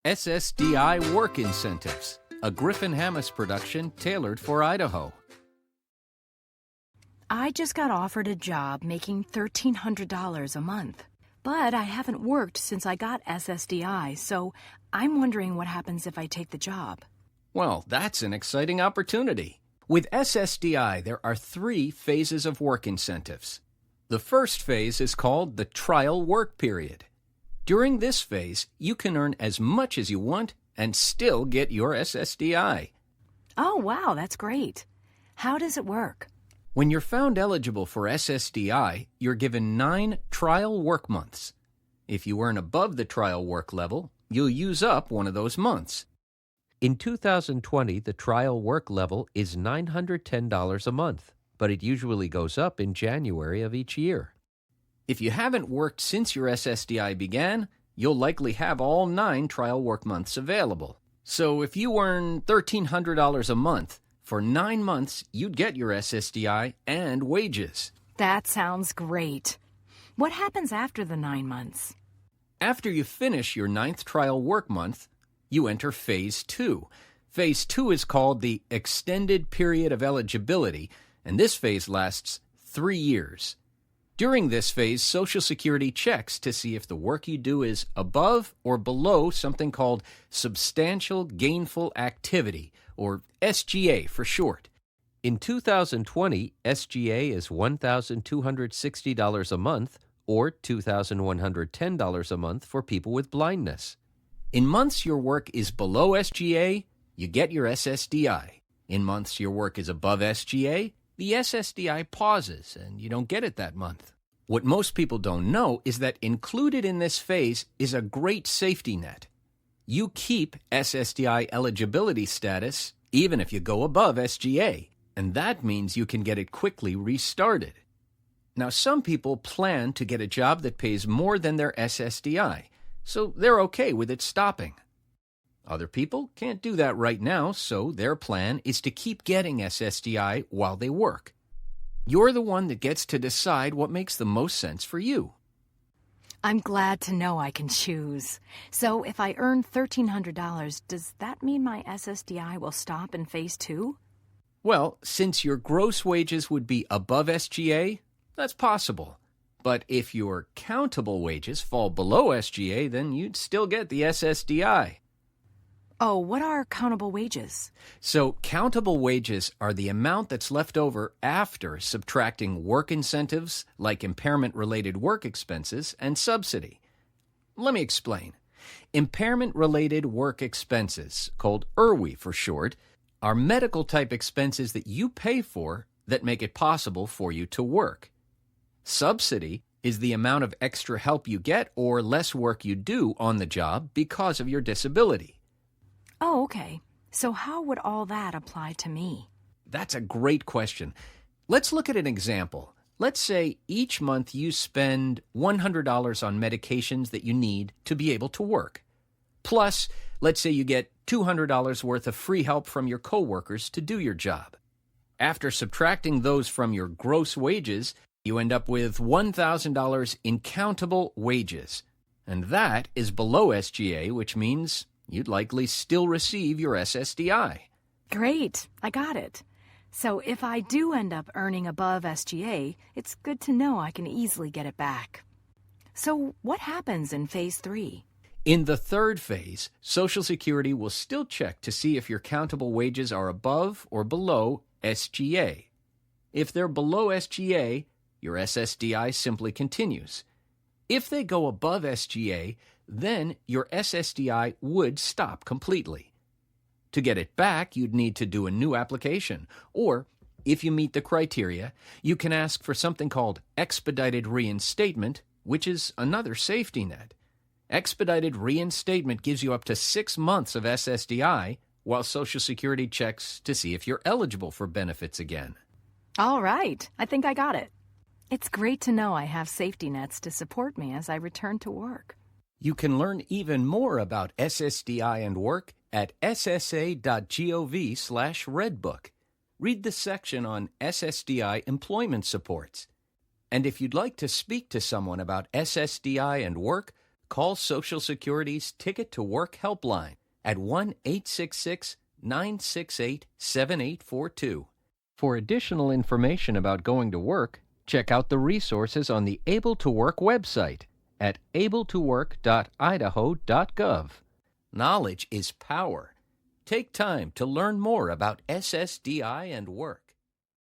SSDI Work Incentives, a Griffin Hammis production tailored for Idaho. I just got offered a job making $1,300 a month, but I haven't worked since I got SSDI, so I'm wondering what happens if I take the job. Well, that's an exciting opportunity. With SSDI, there are 3 phases of work incentives. The first phase is called the trial work period. During this phase, you can earn as much as you want and still get your SSDI. Oh, wow, that's great. How does it work? When you're found eligible for SSDI, you're given 9 trial work months. If you earn above the trial work level, you'll use up one of those months. In 2020, the trial work level is $910 a month, but it usually goes up in January of each year. If you haven't worked since your SSDI began, you'll likely have all 9 trial work months available. So if you earn $1,300 a month, for 9 months you'd get your SSDI and wages. That sounds great. What happens after the 9 months? After you finish your 9th trial work month, you enter Phase 2. Phase 2 is called the Extended Period of Eligibility, and this phase lasts 3 years. During this phase, Social Security checks to see if the work you do is above or below something called Substantial Gainful Activity, or SGA for short. In 2020, SGA is $1,260 a month or $2,110 a month for people with blindness. In months your work is below SGA, you get your SSDI. In months your work is above SGA, the SSDI pauses and you don't get it that month. What most people don't know is that included in this phase is a great safety net. You keep SSDI eligibility status even if you go above SGA, and that means you can get it quickly restarted. Now, some people plan to get a job that pays more than their SSDI, so they're okay with it stopping. Other people can't do that right now, so their plan is to keep getting SSDI while they work. You're the one that gets to decide what makes the most sense for you. I'm glad to know I can choose. So if I earn $1,300, does that mean my SSDI will stop in Phase 2? Well, since your gross wages would be above SGA, that's possible. But if your countable wages fall below SGA, then you'd still get the SSDI. Oh, what are countable wages? So countable wages are the amount that's left over after subtracting work incentives like impairment-related work expenses and subsidy. Let me explain. Impairment-related work expenses, called IRWI for short, are medical-type expenses that you pay for that make it possible for you to work. Subsidy is the amount of extra help you get or less work you do on the job because of your disability. Oh, okay. So how would all that apply to me? That's a great question. Let's look at an example. Let's say each month you spend $100 on medications that you need to be able to work. Plus, let's say you get $200 worth of free help from your coworkers to do your job. After subtracting those from your gross wages, you end up with $1,000 in countable wages. And that is below SGA, which means you'd likely still receive your SSDI. Great, I got it. So if I do end up earning above SGA, it's good to know I can easily get it back. So what happens in Phase 3? In the third phase, Social Security will still check to see if your countable wages are above or below SGA. If they're below SGA, your SSDI simply continues. If they go above SGA, then your SSDI would stop completely. To get it back, you'd need to do a new application, or if you meet the criteria, you can ask for something called expedited reinstatement, which is another safety net. Expedited reinstatement gives you up to 6 months of SSDI, while Social Security checks to see if you're eligible for benefits again. All right, I think I got it. It's great to know I have safety nets to support me as I return to work. You can learn even more about SSDI and work at ssa.gov/redbook. Read the section on SSDI employment supports. And if you'd like to speak to someone about SSDI and work, call Social Security's Ticket to Work helpline at 1-866-968-7842. For additional information about going to work, check out the resources on the Able to Work website at abletowork.idaho.gov. Knowledge is power. Take time to learn more about SSDI and work.